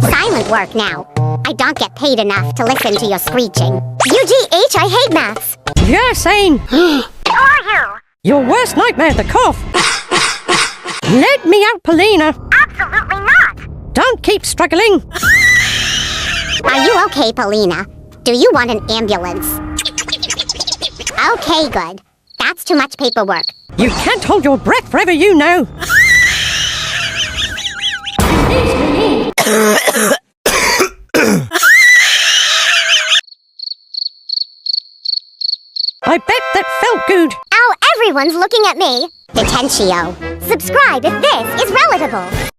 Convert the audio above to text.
silent work now. I don't get paid enough to listen to your screeching. UGH, I hate maths. Yeah, same. Who are you? Your worst nightmare, the cough. Let me out, Paulina. Absolutely not. Don't keep struggling. Are you okay, Paulina? Do you want an ambulance? Okay, good. That's too much paperwork. You can't hold your breath forever, you know. I bet that felt good. Oh, everyone's looking at me. Detentio. Subscribe if this is relatable.